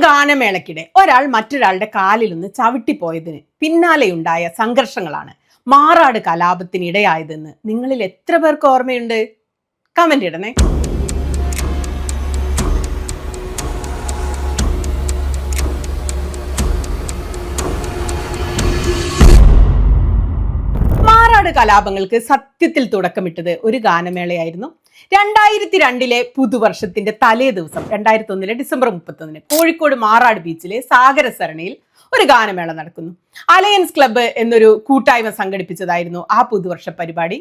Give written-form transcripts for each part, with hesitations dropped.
ഗാനമേളയ്ക്കിടെ ഒരാൾ മറ്റൊരാളുടെ കാലിൽ നിന്ന് ചവിട്ടിപ്പോയതിന് പിന്നാലെയുണ്ടായ സംഘർഷങ്ങളാണ് മാറാട് കലാപത്തിനിടയായതെന്ന് നിങ്ങളിൽ എത്ര പേർക്ക് ഓർമ്മയുണ്ട്? കമന്റ് ഇടണേ. മാറാട് കലാപങ്ങൾക്ക് സത്യത്തിൽ തുടക്കമിട്ടത് ഒരു ഗാനമേളയായിരുന്നു. 2002 പുതുവർഷത്തിന്റെ തലേ ദിവസം 2001 ഡിസംബർ 31 കോഴിക്കോട് മാറാട് ബീച്ചിലെ സാഗരസരണിയിൽ ഒരു ഗാനമേള നടക്കുന്നു. അലയൻസ് ക്ലബ്ബ് എന്നൊരു കൂട്ടായ്മ സംഘടിപ്പിച്ചതായിരുന്നു ആ പുതുവർഷ പരിപാടി.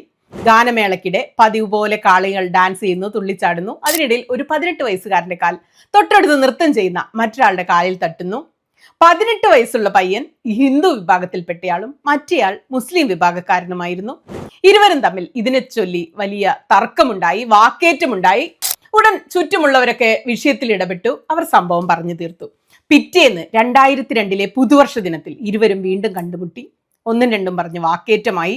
ഗാനമേളയ്ക്കിടെ പതിവ് പോലെ കാളികൾ ഡാൻസ് ചെയ്യുന്നു, തുള്ളിച്ചാടുന്നു. അതിനിടയിൽ ഒരു 18 വയസ്സുകാരന്റെ കാൽ തൊട്ടടുത്ത് നൃത്തം ചെയ്യുന്ന മറ്റൊരാളുടെ കാലിൽ തട്ടുന്നു. 18 വയസ്സുള്ള പയ്യൻ ഹിന്ദു വിഭാഗത്തിൽപ്പെട്ടയാളും മറ്റേയാൾ മുസ്ലിം വിഭാഗക്കാരനുമായിരുന്നു. ഇരുവരും തമ്മിൽ ഇതിനെ ചൊല്ലി വലിയ തർക്കമുണ്ടായി, വാക്കേറ്റമുണ്ടായി. ഉടൻ ചുറ്റുമുള്ളവരൊക്കെ വിഷയത്തിൽ ഇടപെട്ടു. അവർ സംഭവം പറഞ്ഞു തീർത്തു. പിറ്റേന്ന് 2002 പുതുവർഷ ദിനത്തിൽ ഇരുവരും വീണ്ടും കണ്ടുമുട്ടി. ഒന്നും രണ്ടും പറഞ്ഞ് വാക്കേറ്റമായി.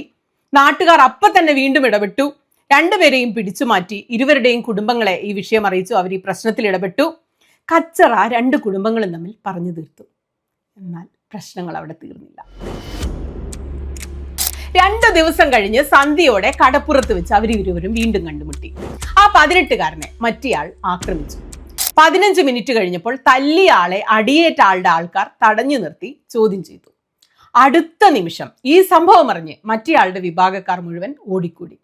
നാട്ടുകാർ അപ്പം തന്നെ വീണ്ടും ഇടപെട്ടു. രണ്ടുപേരെയും പിടിച്ചു മാറ്റി. ഇരുവരുടെയും കുടുംബങ്ങളെ ഈ വിഷയം അറിയിച്ചു. അവർ ഈ പ്രശ്നത്തിൽ ഇടപെട്ടു. കച്ചറ രണ്ട് കുടുംബങ്ങളും തമ്മിൽ പറഞ്ഞു തീർത്തു. എന്നാൽ പ്രശ്നങ്ങൾ അവിടെ തീർന്നില്ല. 2 ദിവസം കഴിഞ്ഞ് സന്ധ്യയോടെ കടപ്പുറത്ത് വെച്ച് അവരിരുവരും വീണ്ടും കണ്ടുമുട്ടി. ആ 18കാരനെ മറ്റേയാൾ ആക്രമിച്ചു. 15 മിനിറ്റ് കഴിഞ്ഞപ്പോൾ തല്ലിയ ആളെ അടിയേറ്റ ആളുടെ ആൾക്കാർ തടഞ്ഞു നിർത്തി ചോദ്യം ചെയ്തു. അടുത്ത നിമിഷം ഈ സംഭവം അറിഞ്ഞ് മറ്റേയാളുടെ വിഭാഗക്കാർ മുഴുവൻ ഓടിക്കൂടി.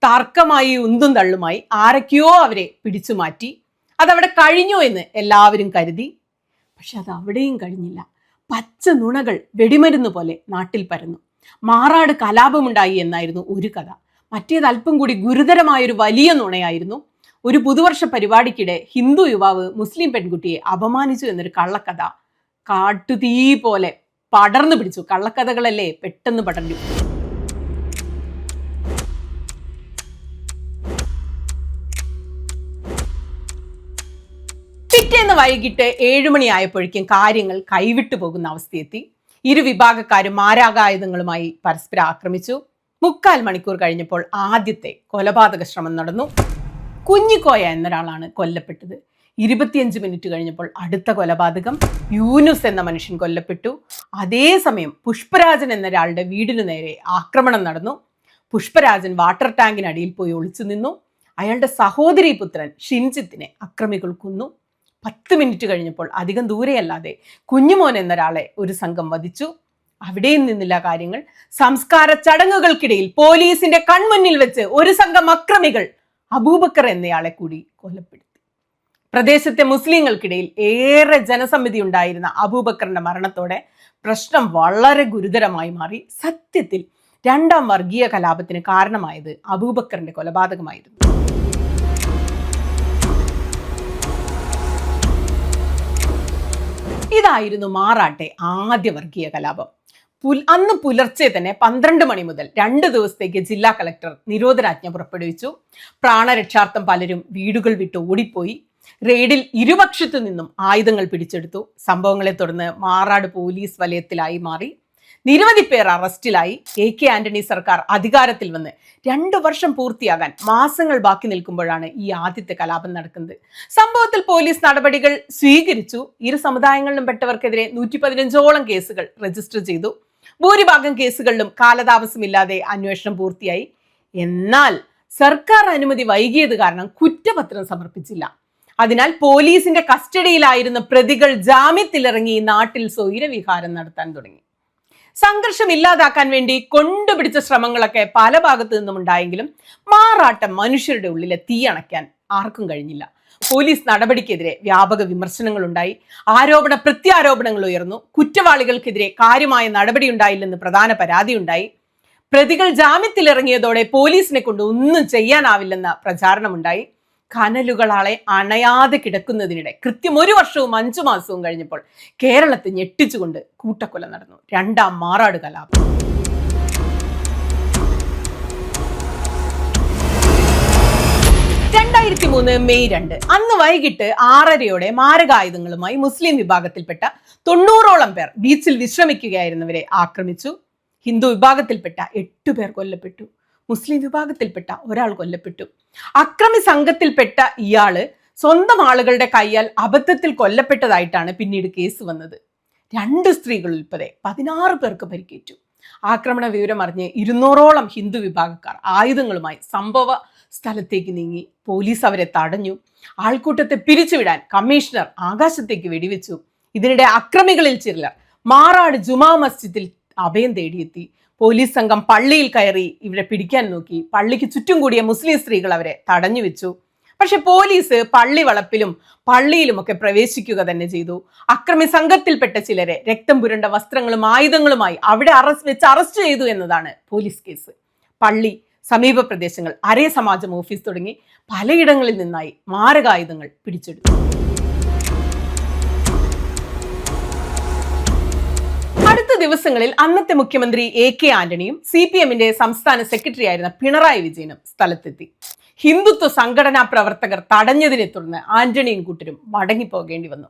തർക്കമായി ഉന്തും തള്ളുമായി ആരൊക്കെയോ അവരെ പിടിച്ചു മാറ്റി. അതവിടെ കഴിഞ്ഞു എന്ന് എല്ലാവരും കരുതി. പക്ഷെ അത് അവിടെയും കഴിഞ്ഞില്ല. പച്ച നുണകൾ വെടിമരുന്ന് പോലെ നാട്ടിൽ പരന്നു. മാറാട് കലാപമുണ്ടായി എന്നായിരുന്നു ഒരു കഥ. മറ്റേത് അല്പം കൂടി ഗുരുതരമായൊരു വലിയ നുണയായിരുന്നു. ഒരു പുതുവർഷ പരിപാടിക്കിടെ ഹിന്ദു യുവാവ് മുസ്ലിം പെൺകുട്ടിയെ അപമാനിച്ചു എന്നൊരു കള്ളക്കഥ കാട്ടുതീ പോലെ പടർന്നു പിടിച്ചു. കള്ളക്കഥകളല്ലേ പെട്ടെന്ന് പടർന്നു. പിറ്റേന്ന് വൈകിട്ട് 7 മണിയായപ്പോഴേക്കും കാര്യങ്ങൾ കൈവിട്ടു പോകുന്ന അവസ്ഥയെത്തി. ഇരു വിഭാഗക്കാരും മാരകായുധങ്ങളുമായി പരസ്പരം ആക്രമിച്ചു. 3/4 മണിക്കൂർ കഴിഞ്ഞപ്പോൾ ആദ്യത്തെ കൊലപാതക ശ്രമം നടന്നു. കുഞ്ഞിക്കോയ എന്നൊരാളാണ് കൊല്ലപ്പെട്ടത്. 25 മിനിറ്റ് കഴിഞ്ഞപ്പോൾ അടുത്ത കൊലപാതകം. യൂനുസ് എന്ന മനുഷ്യൻ കൊല്ലപ്പെട്ടു. അതേസമയം പുഷ്പരാജൻ എന്നൊരാളുടെ വീടിനു നേരെ ആക്രമണം നടന്നു. പുഷ്പരാജൻ വാട്ടർ ടാങ്കിനടിയിൽ പോയി ഒളിച്ചു നിന്നു. അയാളുടെ സഹോദരി പുത്രൻ ഷിൻജിത്തിനെ അക്രമികൾ കൊന്നു. 10 മിനിറ്റ് കഴിഞ്ഞപ്പോൾ അധികം ദൂരെയല്ലാതെ കുഞ്ഞുമോൻ എന്നൊരാളെ ഒരു സംഘം വധിച്ചു. അവിടെയും നിന്നില്ല കാര്യങ്ങൾ. സംസ്കാര ചടങ്ങുകൾക്കിടയിൽ പോലീസിന്റെ കൺമുന്നിൽ വെച്ച് ഒരു സംഘം അക്രമികൾ അബൂബക്കർ എന്നയാളെ കൂടി കൊലപ്പെടുത്തി. പ്രദേശത്തെ മുസ്ലിങ്ങൾക്കിടയിൽ ഏറെ ജനസമ്മതി ഉണ്ടായിരുന്ന അബൂബക്കറിന്റെ മരണത്തോടെ പ്രശ്നം വളരെ ഗുരുതരമായി മാറി. സത്യത്തിൽ 2ാം വർഗീയ കലാപത്തിന് കാരണമായത് അബൂബക്കറിന്റെ കൊലപാതകമായിരുന്നു. ഇതായിരുന്നു മാറാട്ടെ ആദ്യ വർഗീയ കലാപം. അന്ന് പുലർച്ചെ തന്നെ 12 മണി മുതൽ 2 ദിവസത്തേക്ക് ജില്ലാ കളക്ടർ നിരോധനാജ്ഞ പുറപ്പെടുവിച്ചു. പ്രാണരക്ഷാർത്ഥം പലരും വീടുകൾ വിട്ട് ഓടിപ്പോയി. റെയ്ഡിൽ ഇരുപക്ഷത്തു നിന്നും ആയുധങ്ങൾ പിടിച്ചെടുത്തു. സംഭവങ്ങളെ തുടർന്ന് മാറാട് പോലീസ് വലയത്തിലായി മാറി. നിരവധി പേർ അറസ്റ്റിലായി. AK ആന്റണി സർക്കാർ അധികാരത്തിൽ വന്ന് 2 വർഷം പൂർത്തിയാകാൻ മാസങ്ങൾ ബാക്കി നിൽക്കുമ്പോഴാണ് ഈ ആദ്യത്തെ കലാപം നടക്കുന്നത്. സംഭവത്തിൽ പോലീസ് നടപടികൾ സ്വീകരിച്ചു. ഇരു സമുദായങ്ങളിലും പെട്ടവർക്കെതിരെ 115ഓളം കേസുകൾ രജിസ്റ്റർ ചെയ്തു. ഭൂരിഭാഗം കേസുകളിലും കാലതാമസമില്ലാതെ അന്വേഷണം പൂർത്തിയായി. എന്നാൽ സർക്കാർ അനുമതി വൈകിയത് കാരണം കുറ്റപത്രം സമർപ്പിച്ചില്ല. അതിനാൽ പോലീസിന്റെ കസ്റ്റഡിയിലായിരുന്ന പ്രതികൾ ജാമ്യത്തിലിറങ്ങി നാട്ടിൽ സ്വൈരവിഹാരം നടത്താൻ തുടങ്ങി. സംഘർഷം ഇല്ലാതാക്കാൻ വേണ്ടി കൊണ്ടുപിടിച്ച ശ്രമങ്ങളൊക്കെ പല ഭാഗത്തു നിന്നും ഉണ്ടായെങ്കിലും മാറാട്ടം മനുഷ്യരുടെ ഉള്ളിലെ തീയണയ്ക്കാൻ ആർക്കും കഴിഞ്ഞില്ല. പോലീസ് നടപടിക്കെതിരെ വ്യാപക വിമർശനങ്ങൾ ഉണ്ടായി. ആരോപണ പ്രത്യാരോപണങ്ങൾ ഉയർന്നു. കുറ്റവാളികൾക്കെതിരെ കാര്യമായ നടപടി ഉണ്ടായില്ലെന്ന് പ്രധാന പരാതിയുണ്ടായി. പ്രതികൾ ജാമ്യത്തിലിറങ്ങിയതോടെ പോലീസിനെ കൊണ്ട് ഒന്നും ചെയ്യാനാവില്ലെന്ന പ്രചാരണമുണ്ടായി. കനലുകളാളെ അണയാതെ കിടക്കുന്നതിനിടെ കൃത്യം 1 വർഷവും 5 മാസവും കഴിഞ്ഞപ്പോൾ കേരളത്തെ ഞെട്ടിച്ചുകൊണ്ട് കൂട്ടക്കൊല നടന്നു. 2ാം മാറാട് കലാപം. 2003 മെയ് 2 അന്ന് വൈകിട്ട് 6:30യോടെ മാരകായുധങ്ങളുമായി മുസ്ലിം വിഭാഗത്തിൽപ്പെട്ട 90ഓളം പേർ ബീച്ചിൽ വിശ്രമിക്കുകയായിരുന്നവരെ ആക്രമിച്ചു. ഹിന്ദു വിഭാഗത്തിൽപ്പെട്ട 8 പേർ കൊല്ലപ്പെട്ടു. മുസ്ലിം വിഭാഗത്തിൽപ്പെട്ട ഒരാൾ കൊല്ലപ്പെട്ടു. അക്രമി സംഘത്തിൽപ്പെട്ട ഇയാള് സ്വന്തം ആളുകളുടെ കൈയാൽ അബദ്ധത്തിൽ കൊല്ലപ്പെട്ടതായിട്ടാണ് പിന്നീട് കേസ് വന്നത്. 2 സ്ത്രീകൾ ഉൾപ്പെടെ 16 പേർക്ക് പരിക്കേറ്റു. ആക്രമണ വിവരം അറിഞ്ഞ് 200ഓളം ഹിന്ദു വിഭാഗക്കാർ ആയുധങ്ങളുമായി സംഭവ സ്ഥലത്തേക്ക് നീങ്ങി. പോലീസ് അവരെ തടഞ്ഞു. ആൾക്കൂട്ടത്തെ പിരിച്ചുവിടാൻ കമ്മീഷണർ ആകാശത്തേക്ക് വെടിവെച്ചു. ഇതിനിടെ അക്രമികളിൽ ചിലർ മാറാട് ജുമാ മസ്ജിദിൽ അഭയം തേടിയെത്തി. പോലീസ് സംഘം പള്ളിയിൽ കയറി ഇവരെ പിടിക്കാൻ നോക്കി. പള്ളിക്ക് ചുറ്റും കൂടിയ മുസ്ലിം സ്ത്രീകൾ അവരെ തടഞ്ഞു വെച്ചു. പക്ഷെ പോലീസ് പള്ളി വളപ്പിലും പള്ളിയിലുമൊക്കെ പ്രവേശിക്കുക തന്നെ ചെയ്തു. അക്രമി സംഘത്തിൽപ്പെട്ട ചിലരെ രക്തം പുരണ്ട വസ്ത്രങ്ങളും ആയുധങ്ങളുമായി അവിടെ അറസ്റ്റ് ചെയ്തു എന്നതാണ് പോലീസ് കേസ്. പള്ളി, സമീപ പ്രദേശങ്ങൾ, അരേ സമാജം ഓഫീസ് തുടങ്ങി പലയിടങ്ങളിൽ നിന്നായി മാരകായുധങ്ങൾ പിടിച്ചെടുത്തു. അടുത്ത ദിവസങ്ങളിൽ അന്നത്തെ മുഖ്യമന്ത്രി AK ആന്റണിയും CPMന്റെ സംസ്ഥാന സെക്രട്ടറി ആയിരുന്ന പിണറായി വിജയനും സ്ഥലത്തെത്തി. ഹിന്ദുത്വ സംഘടനാ പ്രവർത്തകർ തടഞ്ഞതിനെ തുടർന്ന് ആന്റണിയും കൂട്ടരും മടങ്ങിപ്പോകേണ്ടി വന്നു.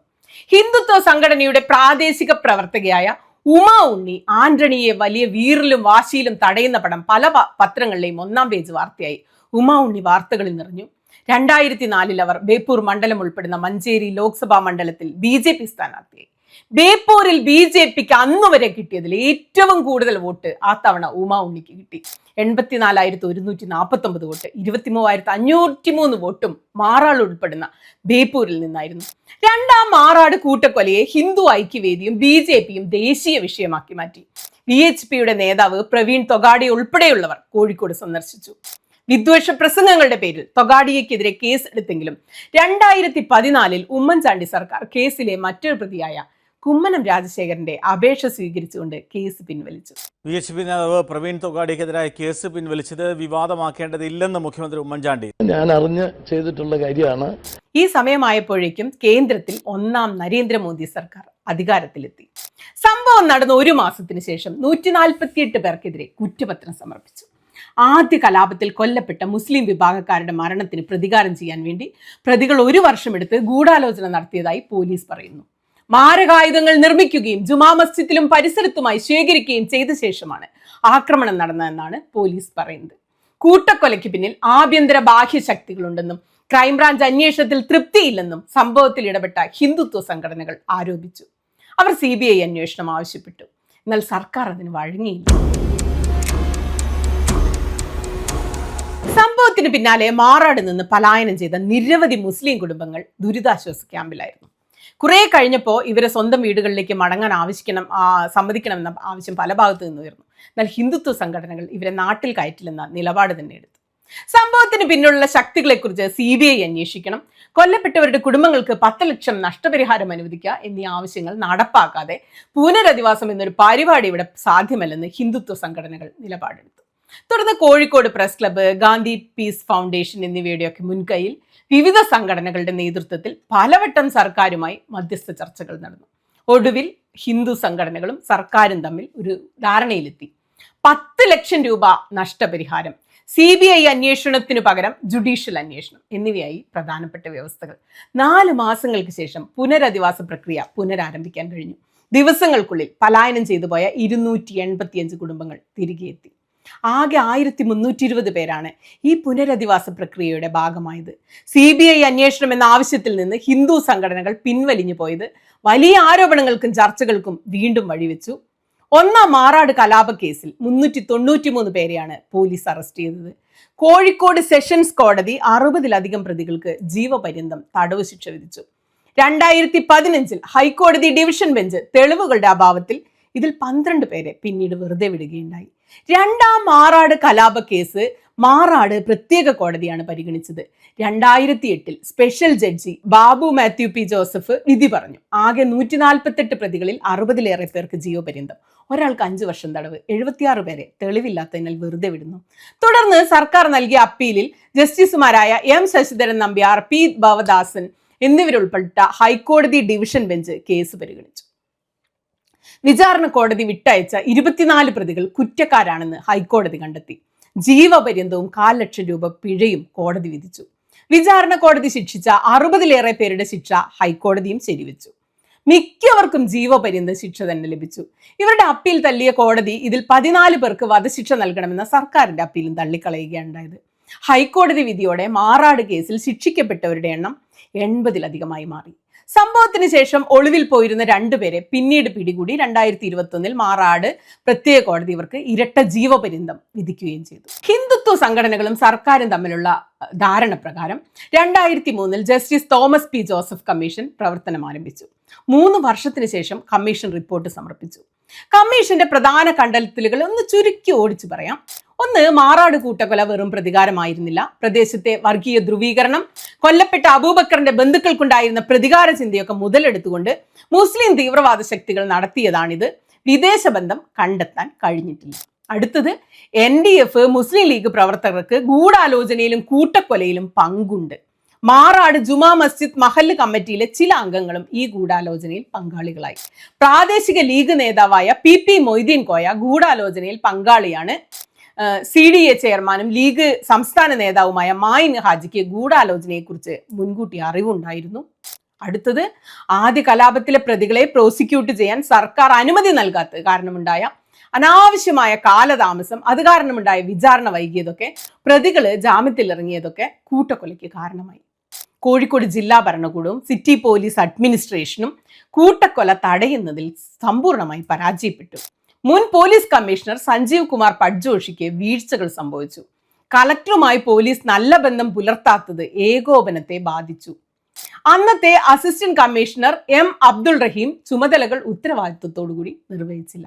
ഹിന്ദുത്വ സംഘടനയുടെ പ്രാദേശിക പ്രവർത്തകയായ ഉമാ ഉണ്ണി ആന്റണിയെ വലിയ വീറിലും വാശിയിലും തടയുന്ന പടം പല പത്രങ്ങളിലെയും 1-ാം പേജ് വാർത്തയായി. ഉമാ ഉണ്ണി വാർത്തകളിൽ നിറഞ്ഞു. 2004 അവർ ബേപ്പൂർ മണ്ഡലം ഉൾപ്പെടുന്ന മഞ്ചേരി ലോക്സഭാ മണ്ഡലത്തിൽ BJP സ്ഥാനാർത്ഥിയായി. ബേപ്പൂരിൽ BJPക്ക് അന്നുവരെ കിട്ടിയതിൽ ഏറ്റവും കൂടുതൽ വോട്ട് ആ തവണ ഉമാ ഉണ്ണിക്ക് കിട്ടി. 84,149 വോട്ട്. 23,503 വോട്ടും മാറാട് ഉൾപ്പെടുന്ന ബേപ്പൂരിൽ നിന്നായിരുന്നു. 2-ാം മാറാട് കൂട്ടക്കൊലയെ ഹിന്ദു ഐക്യവേദിയും BJPയും ദേശീയ വിഷയമാക്കി മാറ്റി. VHPയുടെ നേതാവ് പ്രവീൺ തൊഗാഡിയ ഉൾപ്പെടെയുള്ളവർ കോഴിക്കോട് സന്ദർശിച്ചു. വിദ്വേഷ പ്രസംഗങ്ങളുടെ പേരിൽ തൊഗാഡിയക്കെതിരെ കേസ് എടുത്തെങ്കിലും 2014 ഉമ്മൻചാണ്ടി സർക്കാർ കേസിലെ മറ്റൊരു പ്രതിയായ കുമ്മനം രാജശേഖരന്റെ അപേക്ഷ സ്വീകരിച്ചുകൊണ്ട് കേസ് പിൻവലിച്ചു. VHP നേതാവ് പ്രവീൺ തൊഗാഡിയക്കെതിരായ കേസ് പിൻവലിച്ചത് വിവാദമാക്കേണ്ടതില്ലെന്ന് മുഖ്യമന്ത്രി ഉമ്മൻചാണ്ടി. ഞാൻ അറിഞ്ഞ് ചെയ്തിട്ടുള്ള കാര്യമാണ്. ഈ സമയമായപ്പോഴേക്കും കേന്ദ്രത്തിൽ 1-ാം നരേന്ദ്രമോദി സർക്കാർ അധികാരത്തിലെത്തി. സംഭവം നടന്ന 1 മാസത്തിന് ശേഷം 148 പേർക്കെതിരെ കുറ്റപത്രം സമർപ്പിച്ചു. ആദ്യ കലാപത്തിൽ കൊല്ലപ്പെട്ട മുസ്ലിം വിഭാഗക്കാരുടെ മരണത്തിന് പ്രതികാരം ചെയ്യാൻ വേണ്ടി പ്രതികൾ 1 വർഷമെടുത്ത് ഗൂഢാലോചന നടത്തിയതായി പോലീസ് പറയുന്നു. മാരകായുധങ്ങൾ നിർമ്മിക്കുകയും ജുമാ മസ്ജിദിലും പരിസരത്തുമായി ശേഖരിക്കുകയും ചെയ്ത ശേഷമാണ് ആക്രമണം നടന്നതെന്നാണ് പോലീസ് പറയുന്നത്. കൂട്ടക്കൊലയ്ക്ക് പിന്നിൽ ആഭ്യന്തര ബാഹ്യ ശക്തികളുണ്ടെന്നും ക്രൈംബ്രാഞ്ച് അന്വേഷണത്തിൽ തൃപ്തിയില്ലെന്നും സംഭവത്തിൽ ഇടപെട്ട ഹിന്ദുത്വ സംഘടനകൾ ആരോപിച്ചു. അവർ CBI അന്വേഷണം ആവശ്യപ്പെട്ടു. എന്നാൽ സർക്കാർ അതിന് വഴങ്ങിയില്ല. സംഭവത്തിന് പിന്നാലെ മാറാട് നിന്ന് പലായനം ചെയ്ത നിരവധി മുസ്ലിം കുടുംബങ്ങൾ ദുരിതാശ്വാസ ക്യാമ്പിലായിരുന്നു. കുറെ കഴിഞ്ഞപ്പോൾ ഇവരെ സ്വന്തം വീടുകളിലേക്ക് മടങ്ങാൻ സമ്മതിക്കണമെന്ന ആവശ്യം പല ഭാഗത്തു നിന്ന് ഉയർന്നു. എന്നാൽ ഹിന്ദുത്വ സംഘടനകൾ ഇവരെ നാട്ടിൽ കയറ്റില്ലെന്ന നിലപാട് തന്നെ എടുത്തു. സംഭവത്തിന് പിന്നിലുള്ള ശക്തികളെക്കുറിച്ച് CBI അന്വേഷിക്കണം, കൊല്ലപ്പെട്ടവരുടെ കുടുംബങ്ങൾക്ക് 10 ലക്ഷം നഷ്ടപരിഹാരം അനുവദിക്കുക എന്നീ ആവശ്യങ്ങൾ നടപ്പാക്കാതെ പുനരധിവാസം എന്നൊരു പരിപാടി ഇവിടെ സാധ്യമല്ലെന്ന് ഹിന്ദുത്വ സംഘടനകൾ നിലപാടെടുത്തു. തുടർന്ന് Kozhikode press club, Gandhi peace foundation എന്നിവയുടെയൊക്കെ മുൻകൈയിൽ വിവിധ സംഘടനകളുടെ നേതൃത്വത്തിൽ പലവട്ടം സർക്കാരുമായി മധ്യസ്ഥ ചർച്ചകൾ നടന്നു. ഒടുവിൽ ഹിന്ദു സംഘടനകളും സർക്കാരും തമ്മിൽ ഒരു ധാരണയിലെത്തി. 10 ലക്ഷം രൂപ നഷ്ടപരിഹാരം, CBI അന്വേഷണത്തിനു പകരം ജുഡീഷ്യൽ അന്വേഷണം എന്നിവയായി പ്രധാനപ്പെട്ട വ്യവസ്ഥകൾ. 4 മാസങ്ങൾക്ക് ശേഷം പുനരധിവാസ പ്രക്രിയ പുനരാരംഭിക്കാൻ കഴിഞ്ഞു. ദിവസങ്ങൾക്കുള്ളിൽ പലായനം ചെയ്തു പോയ 285 കുടുംബങ്ങൾ തിരികെ എത്തി. ആകെ 1320 പേരാണ് ഈ പുനരധിവാസ പ്രക്രിയയുടെ ഭാഗമായത്. CBI അന്വേഷണം എന്ന ആവശ്യത്തിൽ നിന്ന് ഹിന്ദു സംഘടനകൾ പിൻവലിഞ്ഞു പോയത് വലിയ ആരോപണങ്ങൾക്കും ചർച്ചകൾക്കും വീണ്ടും വഴിവെച്ചു. 1-ാം മാറാട് കലാപ കേസിൽ 393 പേരെയാണ് പോലീസ് അറസ്റ്റ് ചെയ്തത്. കോഴിക്കോട് സെഷൻസ് കോടതി 60-ലധികം പ്രതികൾക്ക് ജീവപര്യന്തം തടവ് ശിക്ഷ വിധിച്ചു. 2015 ഹൈക്കോടതി ഡിവിഷൻ ബെഞ്ച് തെളിവുകളുടെ അഭാവത്തിൽ ഇതിൽ 12 പേരെ പിന്നീട് വെറുതെ വിടുകയുണ്ടായി. 2-ാം മാറാട് കലാപ കേസ് മാറാട് പ്രത്യേക കോടതിയാണ് പരിഗണിച്ചത്. 2008 special judge Babu Mathew P. Joseph വിധി പറഞ്ഞു. ആകെ 148 പ്രതികളിൽ 60-ലേറെ പേർക്ക് ജീവപര്യന്തം, ഒരാൾക്ക് 5 വർഷം തടവ്, 76 പേരെ തെളിവില്ലാത്തതിനാൽ വെറുതെ വിടുന്നു. തുടർന്ന് സർക്കാർ നൽകിയ അപ്പീലിൽ ജസ്റ്റിസുമാരായ M. ശശിധരൻ നമ്പ്യാർ, P. ഭവദാസൻ എന്നിവരുൾപ്പെട്ട ഹൈക്കോടതി ഡിവിഷൻ ബെഞ്ച് കേസ് പരിഗണിച്ചു. വിചാരണ കോടതി വിട്ടയച്ച 24 പ്രതികൾ കുറ്റക്കാരാണെന്ന് ഹൈക്കോടതി കണ്ടെത്തി. ജീവപര്യന്തവും 4 ലക്ഷം രൂപ പിഴയും കോടതി വിധിച്ചു. വിചാരണ കോടതി ശിക്ഷിച്ച 60-ലേറെ പേരുടെ ശിക്ഷ ഹൈക്കോടതിയും ശരിവെച്ചു. മിക്കവർക്കും ജീവപര്യന്തം ശിക്ഷ തന്നെ ലഭിച്ചു. ഇവരുടെ അപ്പീൽ തള്ളിയ കോടതി ഇതിൽ 14 പേർക്ക് വധശിക്ഷ നൽകണമെന്ന സർക്കാരിന്റെ അപ്പീലും തള്ളിക്കളയുകയുണ്ടായത്. ഹൈക്കോടതി വിധിയോടെ മാറാട് കേസിൽ ശിക്ഷിക്കപ്പെട്ടവരുടെ എണ്ണം 80-ലധികമായി മാറി. സംഭവത്തിന് ശേഷം ഒളിവിൽ പോയിരുന്ന രണ്ടുപേരെ പിന്നീട് പിടികൂടി 2021 മാറാട് പ്രത്യേക കോടതി ഇവർക്ക് ഇരട്ട ജീവപര്യന്തം വിധിക്കുകയും ചെയ്തു. ഹിന്ദുത്വ സംഘടനകളും സർക്കാരും തമ്മിലുള്ള ധാരണ പ്രകാരം 2003 justice Thomas P Joseph commission പ്രവർത്തനം ആരംഭിച്ചു. 3 വർഷത്തിന് ശേഷം കമ്മീഷൻ റിപ്പോർട്ട് സമർപ്പിച്ചു. കമ്മീഷന്റെ പ്രധാന കണ്ടെത്തലുകൾ ഒന്ന് ചുരുക്കി ഓടിച്ചു പറയാം. ഒന്ന്, മാറാട് കൂട്ടക്കൊല വെറും പ്രതികാരമായിരുന്നില്ല. പ്രദേശത്തെ വർഗീയ ധ്രുവീകരണം, കൊല്ലപ്പെട്ട അബൂബക്കറിന്റെ ബന്ധുക്കൾക്കുണ്ടായിരുന്ന പ്രതികാര ചിന്തയൊക്കെ മുതലെടുത്തുകൊണ്ട് മുസ്ലിം തീവ്രവാദ ശക്തികൾ നടത്തിയതാണിത്. വിദേശ ബന്ധം കണ്ടെത്താൻ കഴിഞ്ഞിട്ടില്ല. അടുത്തത്, NDF മുസ്ലിം ലീഗ് പ്രവർത്തകർക്ക് ഗൂഢാലോചനയിലും കൂട്ടക്കൊലയിലും പങ്കുണ്ട്. മാറാട് ജുമാ മസ്ജിദ് മഹല്ല് കമ്മിറ്റിയിലെ ചില അംഗങ്ങളും ഈ ഗൂഢാലോചനയിൽ പങ്കാളികളായി. പ്രാദേശിക ലീഗ് നേതാവായ PP മൊയ്തീൻ കോയ ഗൂഢാലോചനയിൽ പങ്കാളിയാണ്. CDA ചെയർമാനും ലീഗ് സംസ്ഥാന നേതാവുമായ മായിൻ ഹാജിക്ക് ഗൂഢാലോചനയെക്കുറിച്ച് മുൻകൂട്ടി അറിവുണ്ടായിരുന്നു. അടുത്തത്, ആദ്യ കലാപത്തിലെ പ്രതികളെ പ്രോസിക്യൂട്ട് ചെയ്യാൻ സർക്കാർ അനുമതി നൽകാത്തത് കാരണമുണ്ടായ അനാവശ്യമായ കാലതാമസം, അത് കാരണമുണ്ടായ വിചാരണ വൈകിയതൊക്കെ, പ്രതികള് ജാമ്യത്തിൽ ഇറങ്ങിയതൊക്കെ കൂട്ടക്കൊലയ്ക്ക് കാരണമായി. കോഴിക്കോട് ജില്ലാ ഭരണകൂടവും സിറ്റി പോലീസ് അഡ്മിനിസ്ട്രേഷനും കൂട്ടക്കൊല തടയുന്നതിൽ സമ്പൂർണ്ണമായി പരാജയപ്പെട്ടു. മുൻ പോലീസ് കമ്മീഷണർ സഞ്ജീവ് കുമാർ പട്ജോഷിക്ക് വീഴ്ചകൾ സംഭവിച്ചു. കളക്ടറുമായി പോലീസ് നല്ല ബന്ധം പുലർത്താത്തത് ഏകോപനത്തെ ബാധിച്ചു. അന്നത്തെ അസിസ്റ്റന്റ് കമ്മീഷണർ M അബ്ദുൾ റഹീം ചുമതലകൾ ഉത്തരവാദിത്വത്തോടുകൂടി നിർവഹിച്ചില്ല.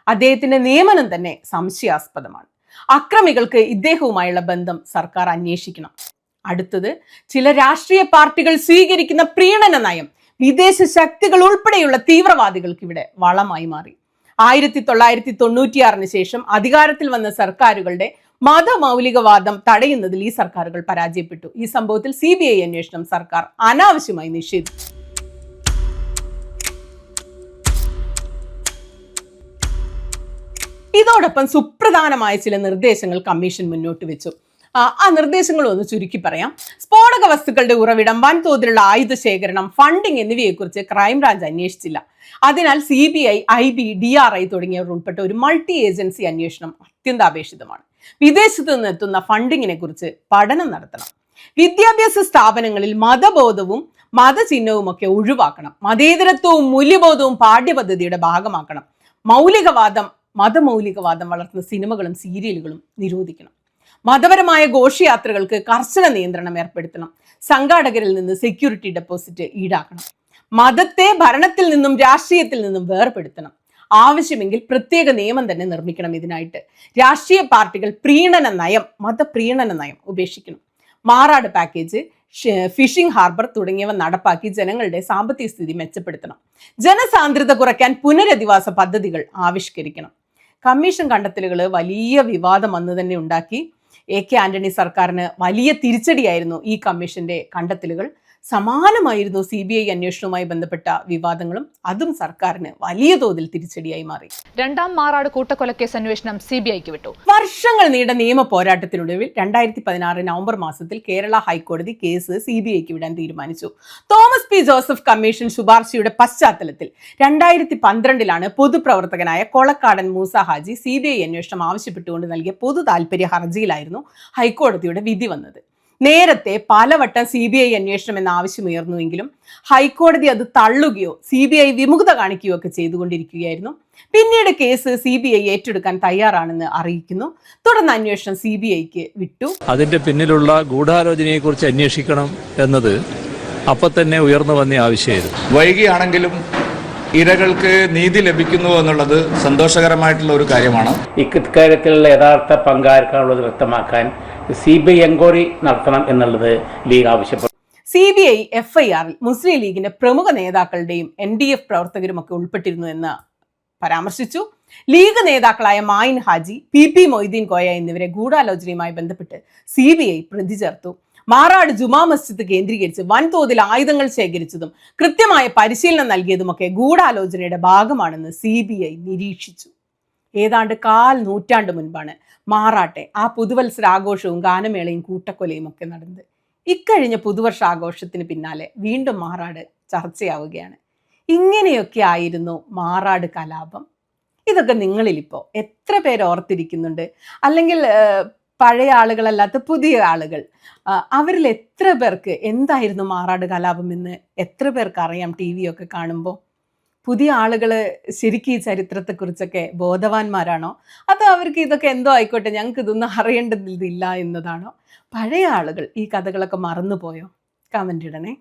അദ്ദേഹത്തിന്റെ നിയമനം തന്നെ സംശയാസ്പദമാണ്. അക്രമികൾക്ക് ഇദ്ദേഹവുമായുള്ള ബന്ധം സർക്കാർ അന്വേഷിക്കണം. അടുത്തത്, ചില രാഷ്ട്രീയ പാർട്ടികൾ സ്വീകരിക്കുന്ന പ്രീണന നയം വിദേശ ശക്തികൾ ഉൾപ്പെടെയുള്ള തീവ്രവാദികൾക്ക് ഇവിടെ വളമായി മാറി. 1996 ശേഷം അധികാരത്തിൽ വന്ന സർക്കാരുകളുടെ മതമൗലികവാദം തടയുന്നതിൽ ഈ സർക്കാരുകൾ പരാജയപ്പെട്ടു. ഈ സംഭവത്തിൽ CBI അന്വേഷണം സർക്കാർ അനാവശ്യമായി നിഷേധിച്ചു. ഇതോടൊപ്പം സുപ്രധാനമായ ചില നിർദ്ദേശങ്ങൾ കമ്മീഷൻ മുന്നോട്ട് വെച്ചു. ആ നിർദ്ദേശങ്ങൾ ഒന്ന് ചുരുക്കി പറയാം. സ്ഫോടക വസ്തുക്കളുടെ ഉറവിടം, വൻതോതിലുള്ള ആയുധ ശേഖരണം, ഫണ്ടിങ് എന്നിവയെക്കുറിച്ച് ക്രൈംബ്രാഞ്ച് അന്വേഷിച്ചില്ല. അതിനാൽ CBI, IB, DRI തുടങ്ങിയവർ ഉൾപ്പെട്ട ഒരു മൾട്ടി ഏജൻസി അന്വേഷണം അത്യന്താപേക്ഷിതമാണ്. വിദേശത്ത് നിന്ന് എത്തുന്ന ഫണ്ടിങ്ങിനെ കുറിച്ച് പഠനം നടത്തണം. വിദ്യാഭ്യാസ സ്ഥാപനങ്ങളിൽ മതബോധവും മതചിഹ്നവും ഒക്കെ ഒഴിവാക്കണം. മതേതരത്വവും മൂല്യബോധവും പാഠ്യപദ്ധതിയുടെ ഭാഗമാക്കണം. മതമൗലികവാദം വളർത്തുന്ന സിനിമകളും സീരിയലുകളും നിരോധിക്കണം. മതപരമായ ഘോഷയാത്രകൾക്ക് കർശന നിയന്ത്രണം ഏർപ്പെടുത്തണം. സംഘാടകരിൽ നിന്ന് സെക്യൂരിറ്റി ഡെപ്പോസിറ്റ് ഈടാക്കണം. മതത്തെ ഭരണത്തിൽ നിന്നും രാഷ്ട്രീയത്തിൽ നിന്നും വേർപെടുത്തണം. ആവശ്യമെങ്കിൽ പ്രത്യേക നിയമം തന്നെ നിർമ്മിക്കണം. ഇതിനായിട്ട് രാഷ്ട്രീയ പാർട്ടികൾ മതപ്രീണന നയം ഉപേക്ഷിക്കണം. മാറാട് പാക്കേജ്, ഫിഷിംഗ് ഹാർബർ തുടങ്ങിയവ നടപ്പാക്കി ജനങ്ങളുടെ സാമ്പത്തിക സ്ഥിതി മെച്ചപ്പെടുത്തണം. ജനസാന്ദ്രത കുറയ്ക്കാൻ പുനരധിവാസ പദ്ധതികൾ ആവിഷ്കരിക്കണം. കമ്മീഷൻ കണ്ടെത്തലുകൾ വലിയ വിവാദം അന്ന് തന്നെ ഉണ്ടാക്കി. AK ആന്റണി സർക്കാരിന് വലിയ തിരിച്ചടിയായിരുന്നു ഈ കമ്മീഷന്റെ കണ്ടെത്തലുകൾ. സമാനമായിരുന്നു CBI അന്വേഷണവുമായി ബന്ധപ്പെട്ട വിവാദങ്ങളും. അതും സർക്കാരിന് വലിയ തോതിൽ തിരിച്ചടിയായി മാറി. രണ്ടാം മാറാട് കൂട്ടക്കൊലക്കേസ് അന്വേഷണം CBIക്ക് വിട്ടു. വർഷങ്ങൾ നീണ്ട നിയമ പോരാട്ടത്തിനൊടുവിൽ 2016 നവംബർ മാസത്തിൽ കേരള ഹൈക്കോടതി കേസ് CBIക്ക് വിടാൻ തീരുമാനിച്ചു. തോമസ് P ജോസഫ് കമ്മീഷൻ ശുപാർശയുടെ പശ്ചാത്തലത്തിൽ 2012 പൊതുപ്രവർത്തകനായ കൊളക്കാടൻ മൂസ ഹാജി CBI അന്വേഷണം ആവശ്യപ്പെട്ടുകൊണ്ട് നൽകിയ പൊതു താൽപര്യ ഹർജിയിലായിരുന്നു ഹൈക്കോടതിയുടെ വിധി വന്നത്. നേരത്തെ പലവട്ടം CBI അന്വേഷണം എന്ന ആവശ്യമുയർന്നുവെങ്കിലും ഹൈക്കോടതി അത് തള്ളുകയോ CBI വിമുഖത കാണിക്കുകയോ ഒക്കെ ചെയ്തുകൊണ്ടിരിക്കുകയായിരുന്നു. പിന്നീട് കേസ് CBI ഏറ്റെടുക്കാൻ തയ്യാറാണെന്ന് അറിയിക്കുന്നു. തുടർന്ന് അന്വേഷണം CBIക്ക് വിട്ടു. അതിന്റെ പിന്നിലുള്ള ഗൂഢാലോചനയെക്കുറിച്ച് അന്വേഷിക്കണം എന്നത് അപ്പൊ തന്നെ ഉയർന്നു വന്ന ആവശ്യമായിരുന്നു. വൈകിയാണെങ്കിലും ഇരകൾക്ക് നീതി ലഭിക്കുന്നു എന്നുള്ളത് സന്തോഷകരമായിട്ടുള്ള ഒരു കാര്യമാണ്. ഇക്കാര്യത്തിലുള്ള യഥാർത്ഥ പങ്കാർക്കാനുള്ളത് വ്യക്തമാക്കാൻ CBI എൻക്വയറി നടത്തണം എന്നുള്ളത് ലീഗ് ആവശ്യപ്പെട്ടു. CBI FIRൽ മുസ്ലിം ലീഗിന്റെ പ്രമുഖ നേതാക്കളുടെയും NDF പ്രവർത്തകരും ഒക്കെ ഉൾപ്പെട്ടിരുന്നു എന്ന് പരാമർശിച്ചു. ലീഗ് നേതാക്കളായ മായിൻ ഹാജി, PP മൊയ്തീൻ കോയ എന്നിവരെ ഗൂഢാലോചനയുമായി ബന്ധപ്പെട്ട് CBI പ്രതി ചേർത്തു. മാറാട് ജുമാ മസ്ജിദ് കേന്ദ്രീകരിച്ച് വൻതോതിൽ ആയുധങ്ങൾ ശേഖരിച്ചതും കൃത്യമായ പരിശീലനം നൽകിയതുമൊക്കെ ഗൂഢാലോചനയുടെ ഭാഗമാണെന്ന് CBI നിരീക്ഷിച്ചു. ഏതാണ്ട് 1/4 നൂറ്റാണ്ട് മുൻപാണ് മാറാട്ടെ ആ പുതുവത്സരാഘോഷവും ഗാനമേളയും കൂട്ടക്കൊലയും ഒക്കെ നടന്നത്. ഇക്കഴിഞ്ഞ പുതുവർഷാഘോഷത്തിന് പിന്നാലെ വീണ്ടും മാറാട് ചർച്ചയാവുകയാണ്. ഇങ്ങനെയൊക്കെ ആയിരുന്നു മാറാട് കലാപം. ഇതൊക്കെ നിങ്ങളിലിപ്പോൾ എത്ര പേര് ഓർത്തിരിക്കുന്നുണ്ട്? അല്ലെങ്കിൽ പഴയ ആളുകളല്ലാത്ത പുതിയ ആളുകൾ, അവരിൽ എത്ര പേർക്ക് എന്തായിരുന്നു മാറാട് കലാപം എന്ന് എത്ര പേർക്ക് അറിയാം? ടി വി ഒക്കെ കാണുമ്പോൾ പുതിയ ആളുകൾ ശരിക്കും ഈ ചരിത്രത്തെക്കുറിച്ചൊക്കെ ബോധവാന്മാരാണോ, അതോ അവർക്ക് ഇതൊക്കെ എന്തോ ആയിക്കോട്ടെ ഞങ്ങൾക്ക് ഇതൊന്നും അറിയേണ്ടതില്ല എന്നതാണോ? പഴയ ആളുകൾ ഈ കഥകളൊക്കെ മറന്നുപോയോ? കമൻ്റ് ഇടണേ.